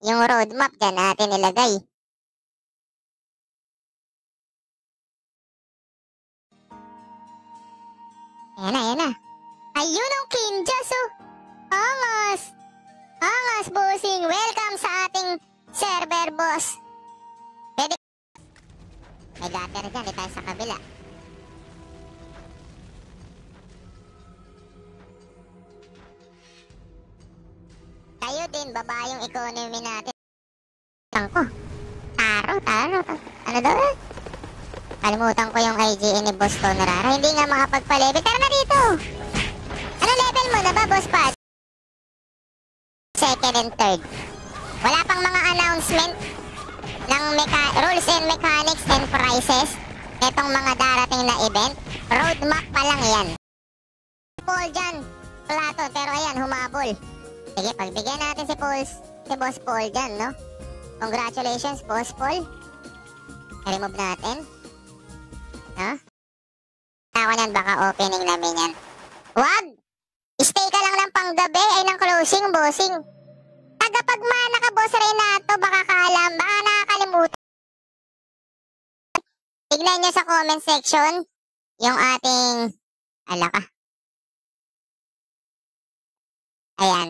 Yung roadmap dyan natin ilagay. Ayan na. Ayun ang Kinjas, oh. Angas. Angas, bossing. Welcome sa ating server, boss. Pwede. May gutter dyan. Di tayo sa kabila. Tayo din, baba yung economy natin. Tangko. Taro. Ano daw eh? Kalimutan ko yung IGN ni Boss Tonrara. Hindi nga makapagpa-level. Tara na dito! Ano level mo na ba, Boss Pat? Second and third. Wala pang mga announcement ng rules and mechanics and prices. Itong mga darating na event. Roadmap pa lang yan. Paul dyan. Platon. Pero ayan, humabol. Sige, pagbigyan natin si Boss Paul dyan, no? Congratulations, Boss Paul. I-remove natin. No? Tawa niyan, baka opening namin yan. Wag! Stay ka lang ng panggabi ay ng closing, bossing. Tagapagmana ka, Boss Renato, baka kaalam, baka nakakalimutan. Tignan nyo sa comment section yung ating... Ala ka. Ayan.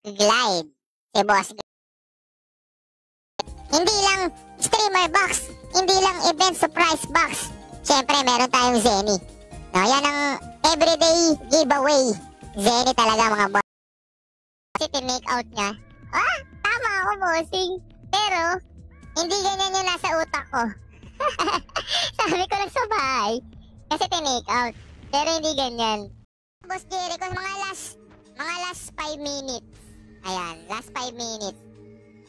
Glide. Si Boss. Hindi lang streamer box. Hindi lang event surprise box. Siyempre, meron tayong Zenny. No, yan ang everyday giveaway. Zenny talaga, mga boss. Kasi tinake out niya. Ah, tama ako, bossing. Pero, hindi ganyan yung nasa utak ko. Sabi ko lang sa bahay. Kasi tinake out. Pero hindi ganyan. Boss Jericho, mga last 5 minutes. Ayan, last 5 minutes.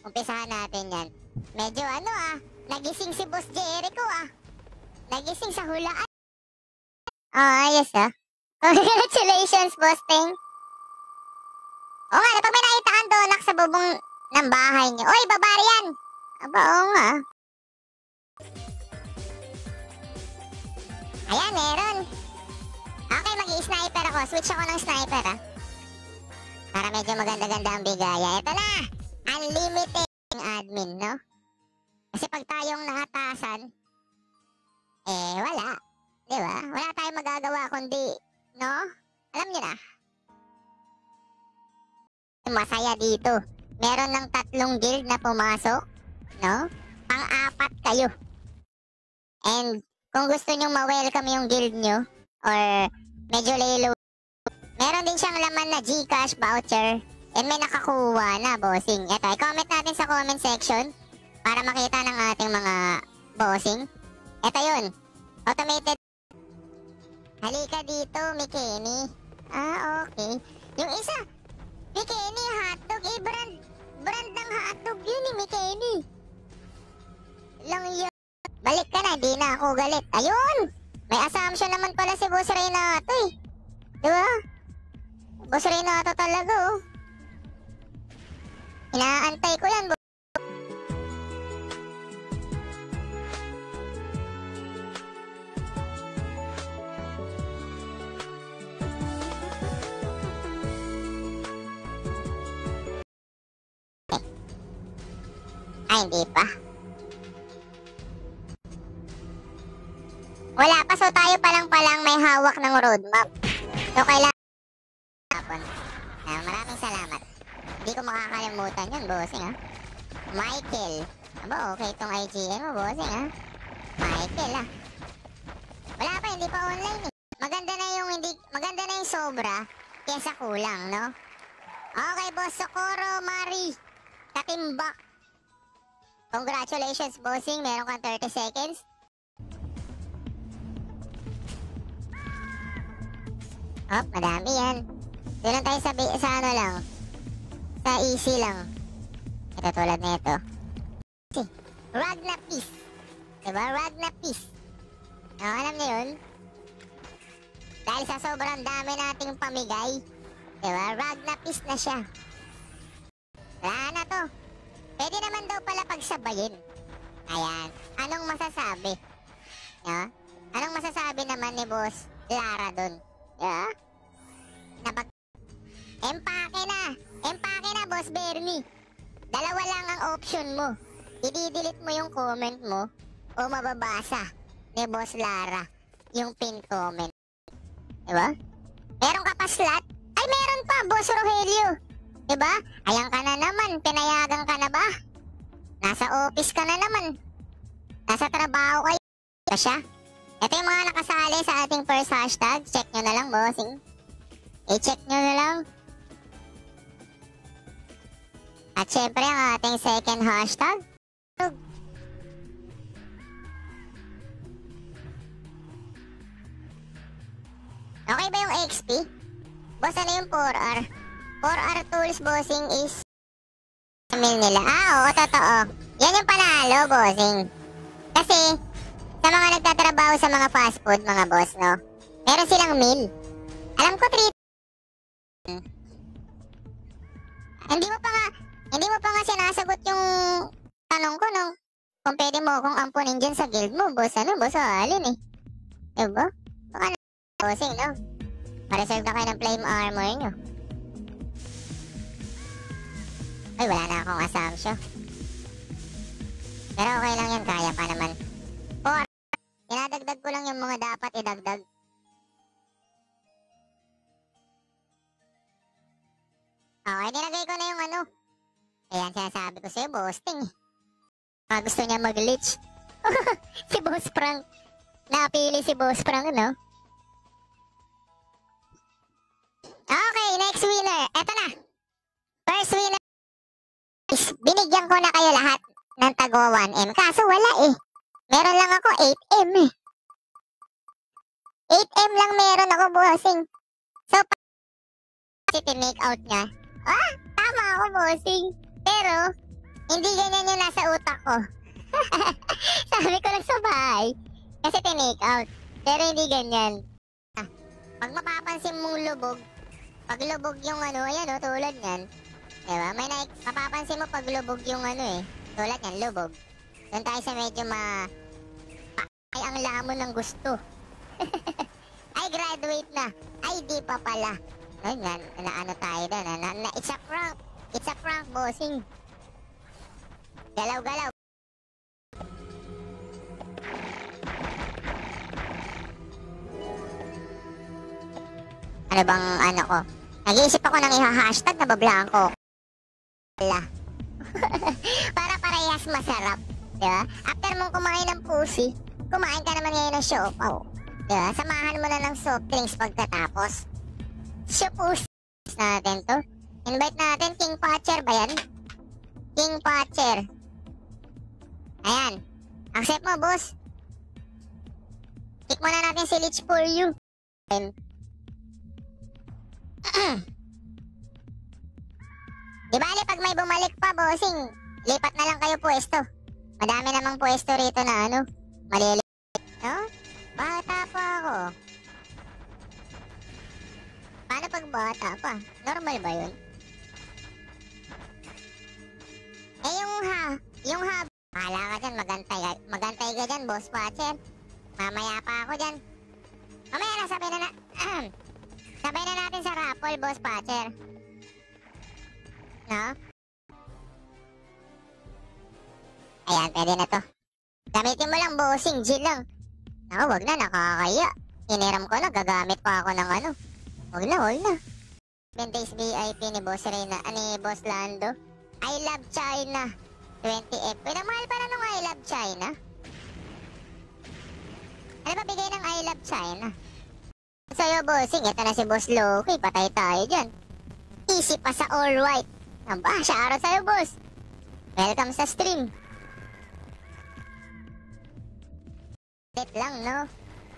Umpisahan natin yan. Medyo nagising si Boss Jericho Nagising sa hulaan. Ayos Congratulations, Boss Ting. Oo nga, pag may nakita kang donak sa bubong ng bahay niyo. Oy, barbarian! Aba, oo nga. Ayan, meron. Okay, mag-i-sniper ako. Switch ako ng sniper, para medyo maganda-ganda ang bigaya. Ito na! Unlimited admin, no? Kasi pag tayong nakatasan, wala. Diba? Wala tayong magagawa kundi, no? Alam niyo na. Masaya dito. Meron ng 3 guild na pumasok, no? Pang-4 kayo. And kung gusto nyo ma-welcome yung guild nyo, or medyo lalo, meron din siyang laman na GCash voucher. And may nakakuha na, bossing. Ito, i-comment natin sa comment section para makita ng ating mga bossing. Ito yun. Automated. Halika dito, Mikeni. Okay. Yung isa, Mikeni hotdog. Brand ng hotdog yun Mikeni. Lang yun. Balik ka na, di na ako galit. Ayun! May assumption naman pala si Boss Renato Diba? Boss Renato talaga Inaantay ko yan, hindi pa. Wala pa, so tayo palang may hawak ng roadmap. So kailangan maraming salamat. Hindi ko makakalimutan yun, bossing Michael. Aba, okay itong IGN mo, bossing Michael Wala pa, hindi pa online Maganda na yung sobra kesa kulang, no? Okay, boss Socorro, Mari. Katimbak. Congratulations, bossing. Meron kang 30 seconds. Madami yan. Doon lang tayo sa ano lang. Sa easy lang. Ito tulad na ito. Ragna Peace. Diba? Ragna Peace. Alam niyo yun? Dahil sa sobrang dami nating pamigay. Diba? Ragna Peace na siya. Wala na to. Pwede naman daw pala pagsabayin. Ayan. Anong masasabi? Anong masasabi naman ni Boss Lara dun? Yeah? Empake na, Boss Bernie. Dalawa lang ang option mo. I-delete mo yung comment mo o mababasa ni Boss Lara yung pin comment. Diba? Meron ka pa slot? Ay, meron pa, Boss Rogelio. Diba? Ayan ka na naman. Pinayagan ka na ba? Nasa office ka na naman. Nasa trabaho kayo. Siya. Ito yung mga nakasali sa ating first hashtag. Check nyo na lang, bossing. I-check nyo na lang. At syempre, ang ating second hashtag. Okay ba yung XP? Boss, ano yung 4R? 4R tools, bossing, is email nila. Oo, totoo. Yan yung panalo, bossing. Kasi, sa mga nagtatrabaho sa mga fast food, mga boss, no? Meron silang meal. Alam ko, 3. Hindi mo pa nga sinasagot yung tanong ko, no? Kung pwede mo akong ampunin dyan sa guild mo, boss, boss, alin eh. Diba? Baka na, bossing, no? Pa-reserve na kayo ng flame armor nyo. Ay, wala na akong assumption. Pero okay lang yan, kaya pa naman. 4. Dinadagdag ko lang yung mga dapat idagdag. Okay, nilagay ko na yung ano. Ayan, sinasabi ko sa'yo, boasting. Gusto niya mag-glitch. Si Boss Frank. Napili si Boss Frank, no? Okay, next winner. Eto na. First winner. Binigyan ko na kayo lahat ng tago 1M. Kaso wala eh. Meron lang ako 8M eh. 8M lang meron ako, bossing. So, make out niya. Tama ako, bossing. Pero, hindi ganyan yung nasa utak ko. Sabi ko lang sa bahay. Kasi tinake out. Pero hindi ganyan. Pag mapapansin mong lubog, pag lubog yung ano, ayan o, tulad yan. Diba? May mapapansin mo pag lubog yung ano eh. Tulad yan, lubog. Doon tayo sa medyo ay ang lamon ng gusto. Ay, graduate na. Ay, di pa pala. Ay, ano tayo doon. It's a prank. It's a prank, bossing. Galaw-galaw. Ano bang ano ko? Nag-iisip ako ng iha-hashtag na bablangko. Wala. Para parehas masarap. Diba? After mong kumain ng pussy, kumain ka naman ngayon ng siopaw. Diba? Samahan mo na ng soft drinks pagkatapos. Pussy natin to. Invite natin King Patcher ba yan? King Patcher. Ayan. Accept mo, boss. Pick mo na natin si Lich for you. Di bali pag may bumalik pa, bossing, lipat na lang kayo pwesto. Madami namang pwesto rito na ano, maliliit. No? Bata pa ako. Paano pag bata pa? Normal ba yun? Eh yung bahala ka dyan, magantay ka dyan, boss Patcher. Mamaya pa ako dyan. Mamaya na, sabay na natin sa raffle, boss Patcher. No? Ayan, pwede na to. Gamitin mo lang, bossing, G lang. Naku, wag na, nakakaya. Iniram ko na, gagamit pa ako ng ano. Wag na. 7 days VIP ni Boss Reyna, ni Boss Lando. I love China. 20F. Pinamahal pa na nung I love China. Ano ba bigay ng I love China? Sa'yo, bossing, ito na si Boss Loki. Patay tayo dyan. Easy pa sa all white. Aba, shoutout sa'yo, boss. Welcome sa stream. Saglit lang, no?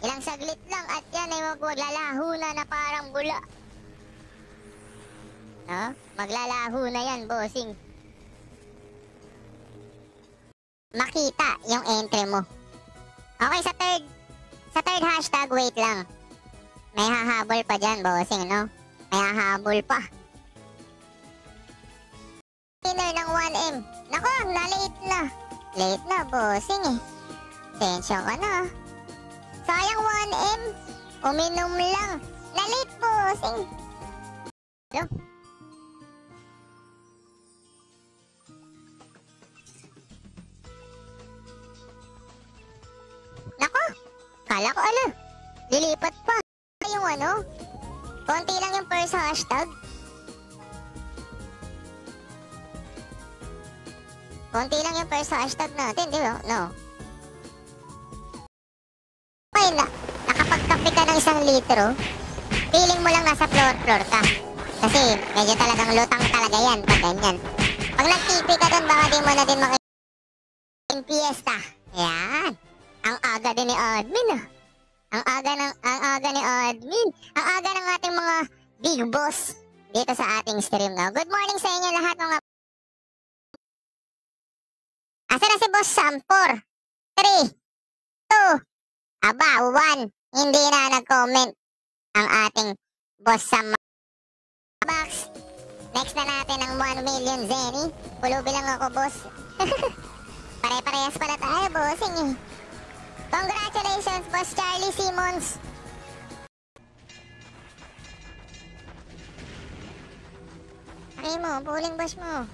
Ilang saglit lang at yan ay maglalaho na parang bula. No? Maglalaho na yan, bossing. Makita yung entry mo. Okay, sa third hashtag, wait lang. May hahabol pa dyan, bossing, no? May hahabol pa. Winner ng 1M. Nako, na-late na. Late na, bossing eh. Tensyon ka na. Sayang 1M. Uminom lang. Na-late, bossing. Kala ko, ala, lilipat pa. Yung ano, konti lang yung per sa hashtag. Konti lang yung per sa hashtag natin, di ba? No. Okay na, nakapagkape ka ng 1 litro, feeling mo lang nasa floor ka. Kasi medyo talagang lutang talaga yan pag ganyan. Pag nag-TP ka doon, baka di mo na din in fiesta. Yan. Ang aga din ni admin ah. Ang aga ni admin. Ang aga ng ating mga big boss dito sa ating stream now. Good morning sa inyo lahat mga... Asa na si Boss Sam? 4, 3, 2, aba, 1. Hindi na nag-comment ang ating Boss Sam. Box. Next na natin ang 1 million Zenny. Pulubi lang ako, boss. Pare-parehas pala tayo, bossing eh. Congratulations, Boss Charlie Simmons. Ay mo, pulling boss mo.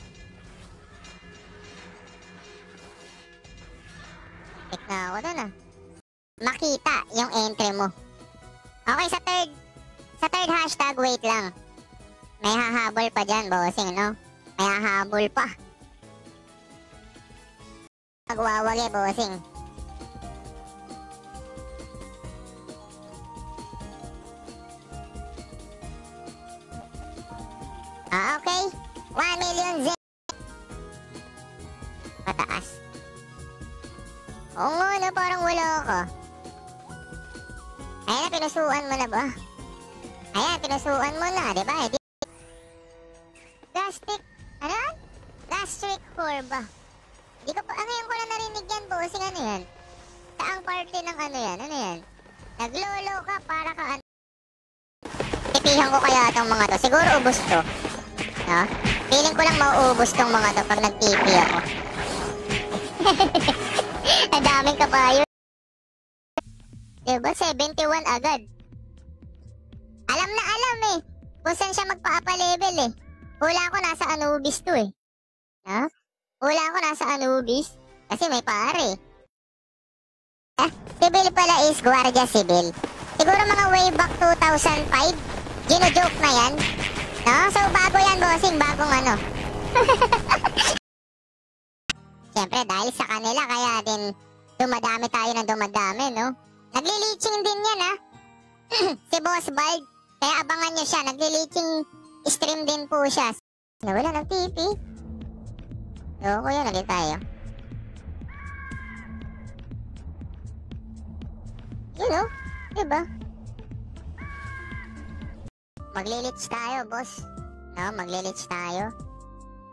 Pick na ako dun ah. Makita yung entry mo. Okay, sa third hashtag, wait lang. May hahabol pa dyan, bossing, no? May hahabol pa. Magwawagi, bossing. Okay. 1 million Z. Pataas. Oo nga, no? Parang wala ka. Ayan na, pinusuan mo na ba? Ayan, pinusuan mo na, di ba? Gastric, ano? Gastric curva. Hindi ko pa, ngayon ko na narinig yan, bossing, ano yan? Saang party ng ano yan? Ano yan? Naglolo ka para ka ano? Tipihan ko kaya itong mga to. Siguro ubos to. No? Feeling ko lang mauubos tong mga to pag nag-tipi ako. Ang daming kabayo. Diba? 71 agad. Alam na alam eh. Kung saan siya magpa-apa-level eh. Hula ko nasa Anubis to eh. Ha? Hula ko nasa Anubis. Kasi may pare. Civil pala is Guardia Civil. Siguro mga way back 2005. Gino-joke na yan. No? So bago yan, bossing. Bagong ano. Siyempre dahil sa kanila kaya din dumadami tayo ng dumadami, no? Nagli-leeching din yan, ha? Si Boss Bald. Kaya abangan nyo siya. Nagli-leeching stream din po siya. Nawala ng TP. Loko yun, ulit tayo. Yun o, diba? Magli-leech tayo, boss. No, magli-leech tayo.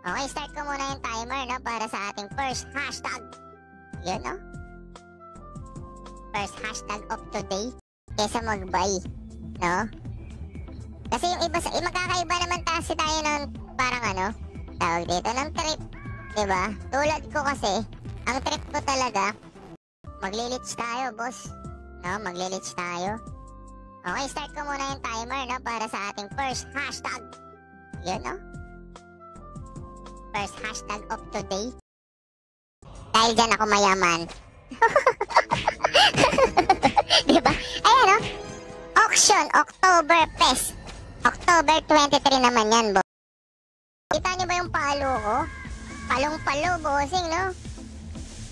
Okay, start ko muna yung timer, no? Para sa ating first hashtag. Yun, no? First hashtag of today. Kesa mag-buy, no? Kasi yung iba, magkakaiba naman kasi tayo ng parang ano, tawag dito ng trip, diba? Tulad ko kasi, ang trip ko talaga, magli-leech tayo, boss. No, magli-leech tayo. Okay, start ko muna yung timer, no? Para sa ating first hashtag. Yun, no? First hashtag of today. Dahil dyan ako mayaman. Diba? Ayan, no? Auction, October Fest. October 23 naman yan, boss. Kita nyo ba yung palo ko? Palong-palo, bossing, no?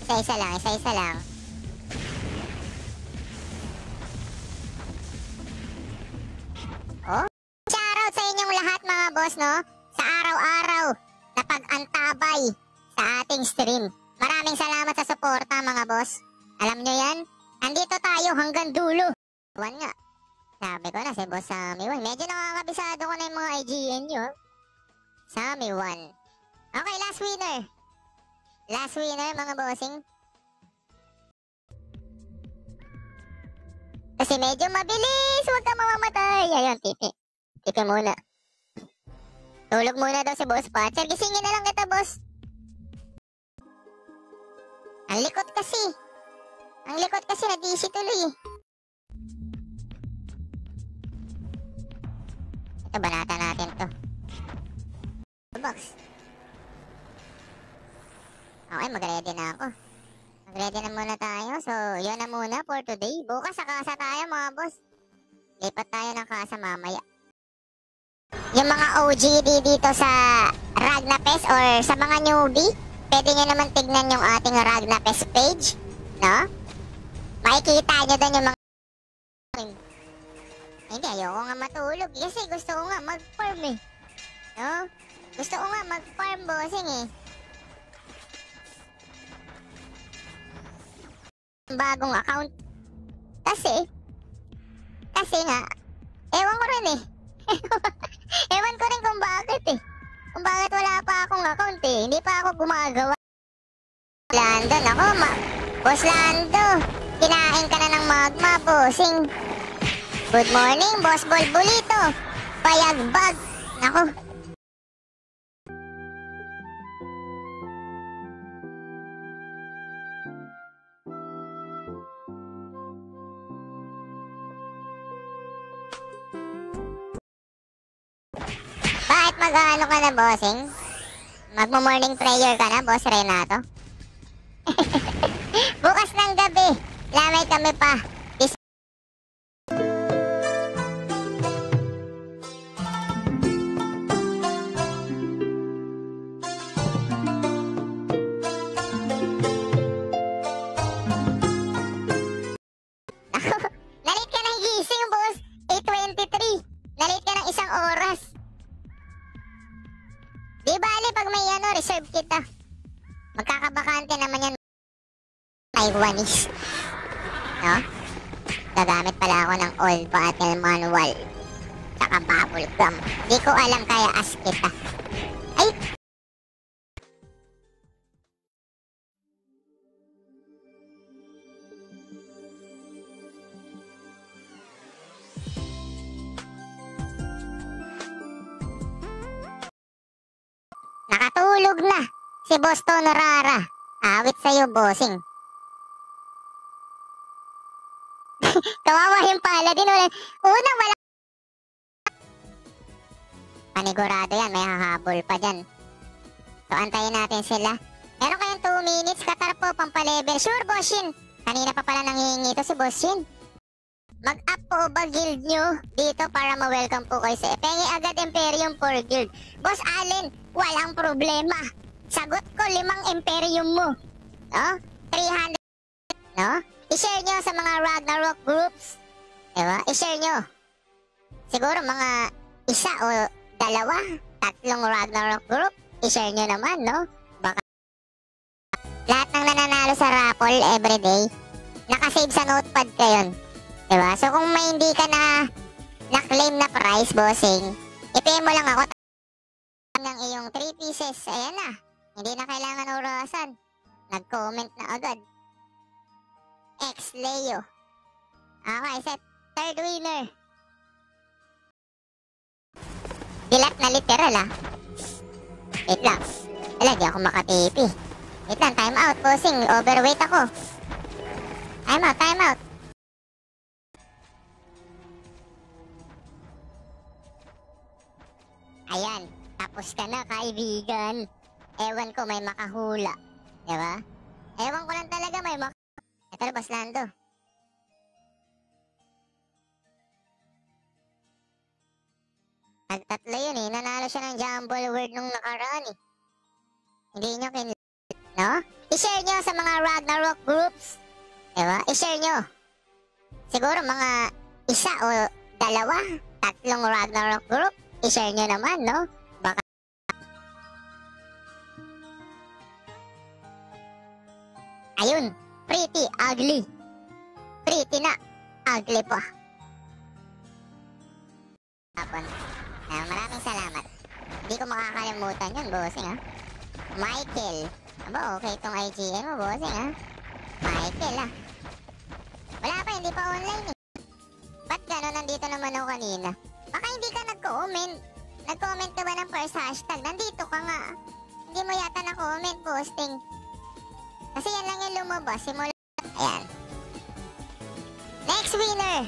Isa-isa lang, isa-isa lang. Oh? Shoutout sa inyong lahat, mga boss, no? Sa araw-araw na pag-antabay sa ating stream. Maraming salamat sa suporta, mga boss. Alam nyo yan? Andito tayo hanggang dulo. One nga. Sabi ko na si Boss Sammy 1. Medyo nakakabisado ko na yung mga IGN nyo. Sammy 1. Okay, last winner. Last winner, mga bossing. Kasi medyo mabilis. Huwag ka mamamatay. Ayun, tipi. Tipi muna. Tulog muna daw si Boss Patcher. Gisingin na lang kita, boss. Ang likot kasi. Ang likot kasi nag-easy tuloy. Ito, banata natin to. Box. Okay, mag-ready na ako. Ready na muna tayo. So, yun na muna for today. Bukas sa kasa tayo mga boss. Lipat tayo ng kasa mamaya. Yung mga OGD dito sa Ragnapes or sa mga newbie, pwede nyo naman tignan yung ating Ragnapes page. No? Makikita nyo doon yung mga... Hindi, ayoko nga matulog. Kasi gusto ko nga mag-farm eh. No? Gusto ko nga mag-farm, bossing eh. Bagong account. Kasi nga, ewan ko rin eh. Ewan ko rin kung bakit eh. Kung bakit wala pa akong account eh. Hindi pa ako gumagawa. Lando, nako, Boss Lando. Kinain ka na ng magma, bossing. Good morning, Boss Bolbolito. Payagbag. Nako. Bakit mag-ano ka na, bossing? Magmo-morning prayer ka na, Boss Renato? Bukas ng gabi, lamay kami pa. Nalit ka ng gising, boss. 8:23. Nalit ka ng isang oras. Di bali pag may reserve kita. Magkakabakante naman yan. Taiwanese. No? Gagamit pala ako ng old battle manual. Saka bubble gum. Di ko alam kaya as kita. Ay! Nakatulog na si Boss Tonorara. Awit sa'yo, bossing. Kawawa yung paladin. Unang wala. Panigurado yan. May hahabol pa dyan. So, antayin natin sila. Meron kayong 2 minutes. Katarpo, pampalevel. Sure, Boss Shin. Kanina pa pala nanghihingi ito si Boss Shin. Mag-up po ba guild nyo dito para ma-welcome po kayo sa Pengi agad Imperium for guild. Boss Allen, walang problema. Sagot ko 5 Imperium mo. No? 300. No? I-share nyo sa mga Ragnarok groups. Diba? I-share nyo. Siguro mga 1 o 2, 3 Ragnarok group. I-share nyo naman, no? Baka lahat ng nananalo sa raffle everyday, nakasave sa notepad ka yun. Diba? So kung may hindi ka na-claim na prize, bossing, i-pay mo lang ako ng iyong 3 pieces. Ayan na. Hindi na kailangan orasan. Nag-comment na agad. X-Leo. Okay, set. Third winner. Dilat na literal, ah. Wait lang. Wala, di ako makatipi. Wait lang, time out, bossing. Overweight ako. Time out, time out. Ayan, tapos ka na, kaibigan. Ewan ko may makahula. Diba? Ewan ko lang talaga may Ito na, Boss Lando. Nagtatlo yun eh. Nanalo siya ng Jumble World nung nakaraan eh. Hindi nyo no? I-share nyo sa mga Ragnarok groups. Diba? I-share nyo. Siguro mga 1 o 2, 3 Ragnarok group. I-share nyo naman, no? Baka... Ayun. Pretty ugly. Pretty na. Ugly pa. Tapon. Maraming salamat. Hindi ko makakalimutan yun, bossing, ha? Michael. Aba, okay itong IGN mo, bossing, ha? Michael, ha? Wala pa, hindi pa online, eh. Ba't gano'n? Nandito naman ako kanina. Baka hindi ka nag-comment. Nag-comment ka ba ng first hashtag? Nandito ka nga. Hindi mo yata na-comment, posting. Kasi yan lang yung lumabas. Simula. Ayan. Next winner.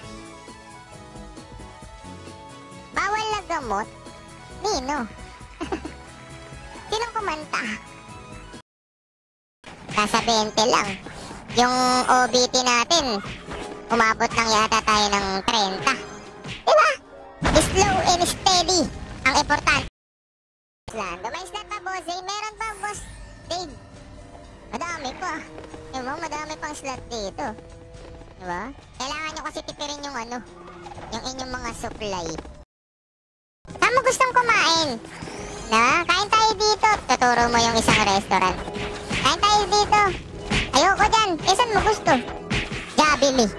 Bawal na gamot. Nino. Sinong kumanta? Nasa 20 lang. yung OBT natin, umabot lang yata tayo ng 30. Diba? Slow and steady ang importante. May slot pa, boss Dave. Meron pa, boss Dave. Madami pa. Diba? Madami pang slot dito. Diba? Kailangan nyo kasi tipirin yung ano, yung inyong mga supply. Saan mo gustong kumain? Na? Kain tayo dito. Tuturo mo yung isang restaurant. Kain tayo dito. Ayoko dyan. Eh, saan mo gusto? Jollibee.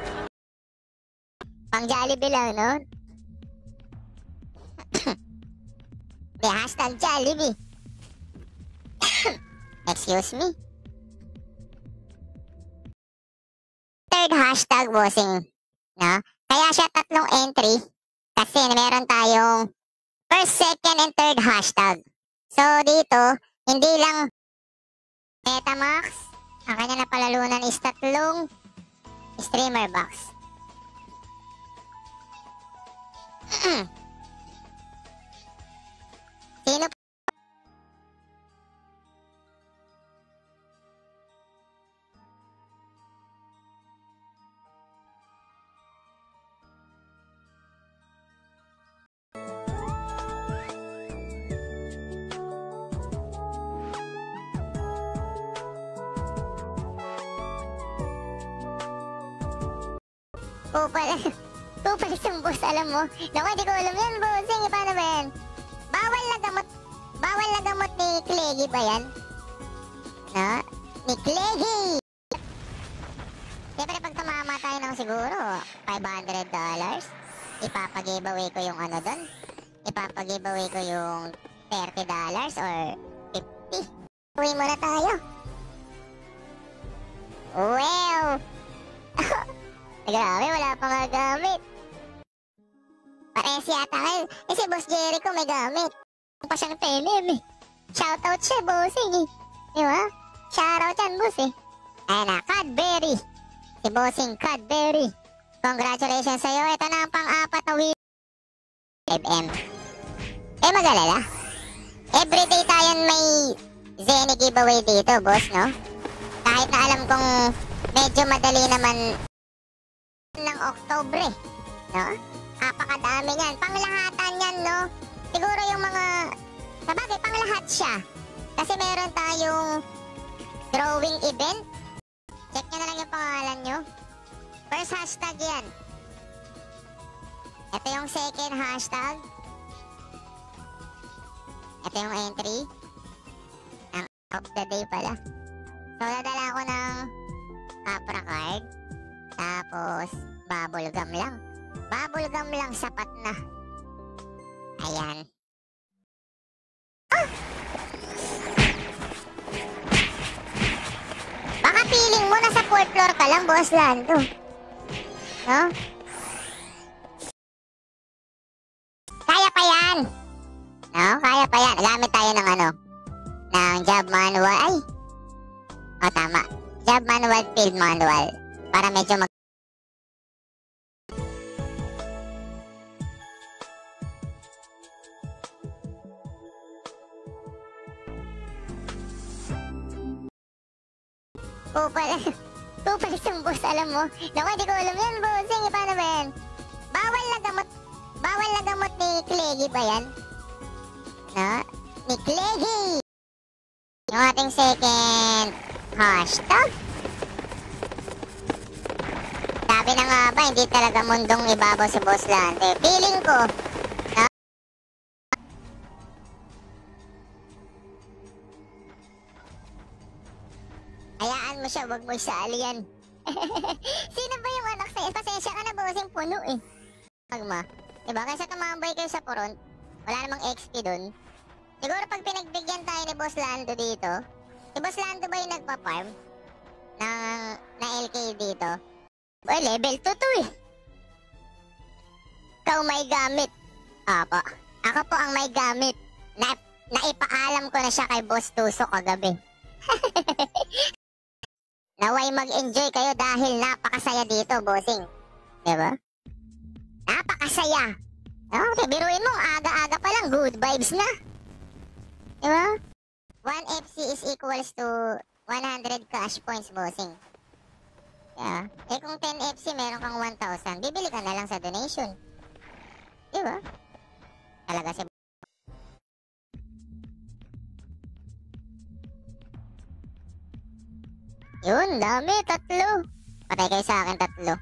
Pang Jollibee lang, no? May hashtag Jollibee. Excuse me. Third hashtag, bossing. No? Kaya siya 3 entry. Kasi meron tayong first, second, and third hashtag. So, dito, hindi lang Metamax. Ang kanya na palalunan is 3 streamer box. Sino Kupal isang boss, alam mo? Naku, hindi ko alam yan, bossing. Paano ba yan? Bawal na gamot ni Cleggy ba yan? No? Ni Cleggy! Siyempre, pag tumama tayo ng siguro, $500, ipapag-giveaway ko yung ano doon. Ipapag-giveaway ko yung $30 or 50. Uwi muna tayo. Well! Grabe, wala pa nga gamit. Pares yata kayo. Eh, si Boss Jericho may gamit. Pa siyang tenem eh. Shoutout siya, bossing eh. Di ba? Shoutout yan, boss eh. Ayan na, Cadbury. Si bossing Cadbury. Congratulations sa'yo. Ito na ang pang-4 na wheel. 5M. Eh, mag-alala. Everyday tayo may Zenny giveaway dito, boss, no? Kahit na alam kong medyo madali naman ng Oktobre, no? Apakadami yan. Panglahatan yan, no? Siguro yung mga... Sabagay, panglahat siya. Kasi meron tayong drawing event. Check nyo na lang yung pangalan nyo. First hashtag yan. Ito yung second hashtag. Ito yung entry. Ang of the day pala. So, dadala ko ng Capra card. Tapos, bubblegum lang. Bubblegum lang, sapat na. Ayan. Ah! Baka feeling mo nasa 4th floor ka lang, Boss Lando. No? Kaya pa yan. No? Kaya pa yan. Gamit tayo ng ano? Ng job manual. Ay! O, tama. Job manual, field manual. Para medyo Kupal isang boss, alam mo? Naku, hindi ko alam yan, bossing. Paano ba yan? Bawal na gamot ni Cleggy ba yan? No? Ni Cleggy! Yung ating second hashtag. Sabi na nga ba, hindi talaga mundong ibabaw si Boss Lando. Feeling ko, no? Hayaan mo siya, wag mo isali yan. Sino ba yung anak sa'yo? Pasensya ka na, bossing, puno eh. Magma, diba? Kaysa tumambay kayo sa front, wala namang XP dun. Siguro pag pinagbigyan tayo ni Boss Lando dito, si Boss Lando ba yung nagpa-farm na LK dito? Boy, level 2 to eh. Ikaw may gamit. Apo, ako po ang may gamit. Naipaalam ko na siya kay Boss Tuso kagabi. Naway mag-enjoy kayo dahil napakasaya dito, bossing. Diba? Napakasaya. Okay, biruin mo, aga-aga pa lang, good vibes na. Diba? 1 FC is equals to 100 cash points, bossing. Kung 10 FC meron kang 1,000, bibili ka na lang sa donation. Diba? Talaga si yun, dami, 3. Patay kayo sa akin, 3.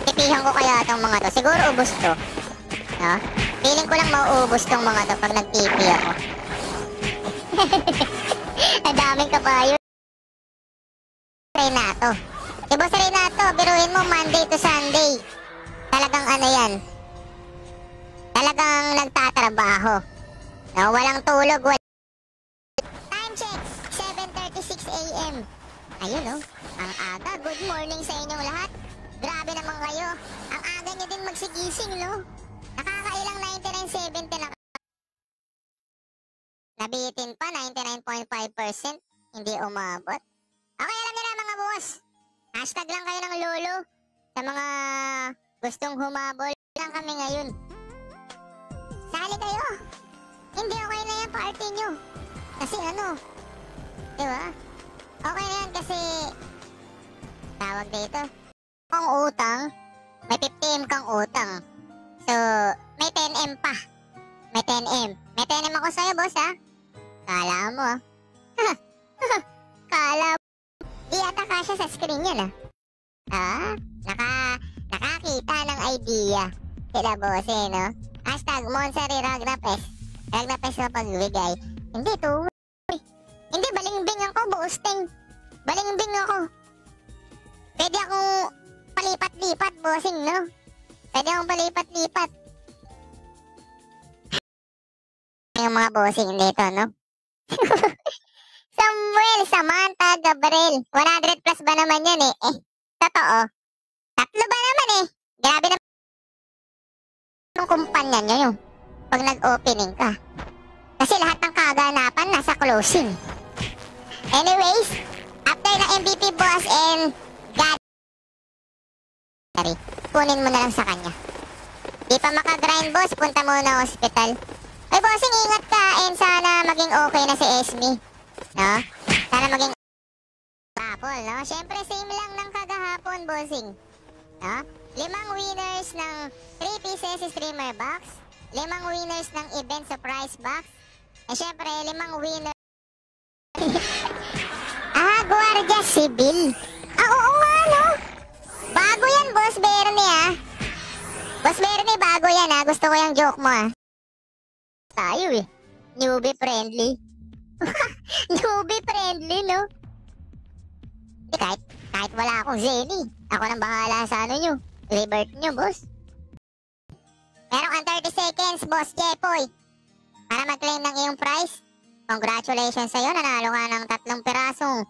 Tipihan ko kaya itong mga to. Siguro ubos to. No? Feeling ko lang mauubos tong mga to pag nag-TP ako. Ang daming kabayo. Renato. Si Boss Renato, biruin mo Monday to Sunday. Talagang ano yan. Talagang nagtatrabaho. No? Walang tulog, time check, 7:36 AM. Ayun oh, ang aga. Good morning sa inyong lahat. Grabe naman kayo. Ang aga nyo din magsigising, no? Nakakailang 99.70 na. Nabitin pa, 99.5%. Hindi umabot. Okay, alam nyo na mga boss. Hashtag lang kayo ng lolo. Sa mga gustong humabol lang kami ngayon. Sali kayo. Hindi okay na yan party nyo. Kasi ano, diba? Okay na yan kasi tawag dito. Kung utang, may 50M kang utang. So, may 10M pa. May 10M. May 10M ako sa'yo, boss, ha? Kala mo, ha? Kala mo. Di ata kasya sa screen yan, ha? Nakakita ng idea. Sila, boss, no? Hashtag Monsari Ragnapes. Ragnapes na pagbigay. Hindi to. Hindi, balingbing ako, boosting. Balingbing ako. Pwede akong palipat-lipat, bossing, no? Pwede akong palipat-lipat. Yung mga bossing dito, no? Samuel, Samantha, Gabriel. 100 plus ba naman yan, eh? Totoo. 3 ba naman, eh? Grabe naman. Yung kumpanya nyo yung pag nag-opening ka. Kasi lahat ng kaganapan nasa closing. Anyways, after na MVP boss and God, kunin mo na lang sa kanya. Di pa makagrind boss, punta muna hospital. Ay bossing, ingat ka and sana maging okay na si Esme. No? Sana maging Apple, no? Syempre same lang ng kagahapon, bossing. No? 5 winners ng 3 pieces streamer box. 5 winners ng event surprise box. Eh syempre, 5 winners. Guardia Civil. Oo nga, no? Bago yan, Boss Bernie, ha? Boss Bernie, bago yan, ha? Gusto ko yung joke mo, ha? Tayo, eh. Newbie friendly. Newbie friendly, no? Kahit wala akong Zenny. Ako nang bahala sa ano nyo. Revert nyo, boss. Meron kang 30 seconds, Boss Jepoy. Para mag-claim ng iyong prize. Congratulations sa'yo, nanalo ka ng 3 pirasong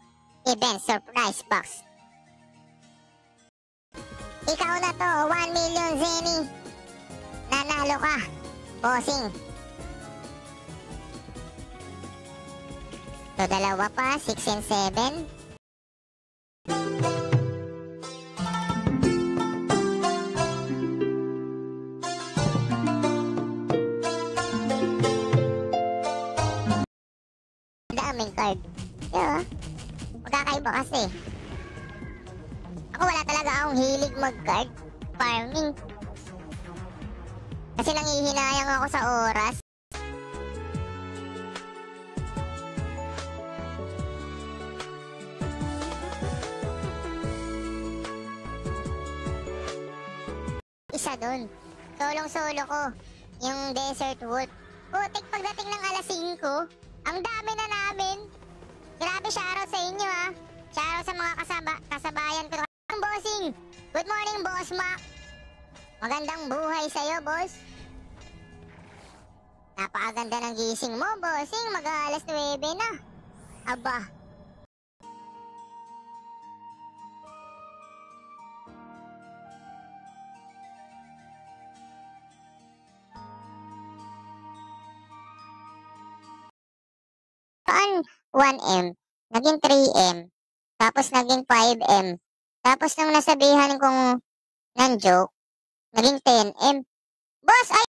event surprise box. Ikaw na to, 1 million Zenny. Nanalo ka, bossing. So, 2 pa, 6 and 7. Daming card. Diba? Magkakaiba kasi. Ako wala talaga akong hilig mag-card farming. Kasi nangihinayang ako sa oras. Isa dun. Solong-solo ko. Yung Desert Wolf. Putik, pagdating ng alas 5, ang dami na namin. Grabe, shoutout sa inyo, ha. Shoutout sa mga kasabayan ko. Ang bossing. Good morning, Boss Mac. Magandang buhay sa'yo, boss. Napakaganda ng gising mo, bossing. Mag-alas 9 na. Aba. Saan 1M, naging 3M, tapos naging 5M, tapos nang nasabihan kong ng joke, naging 10M. Boss, ay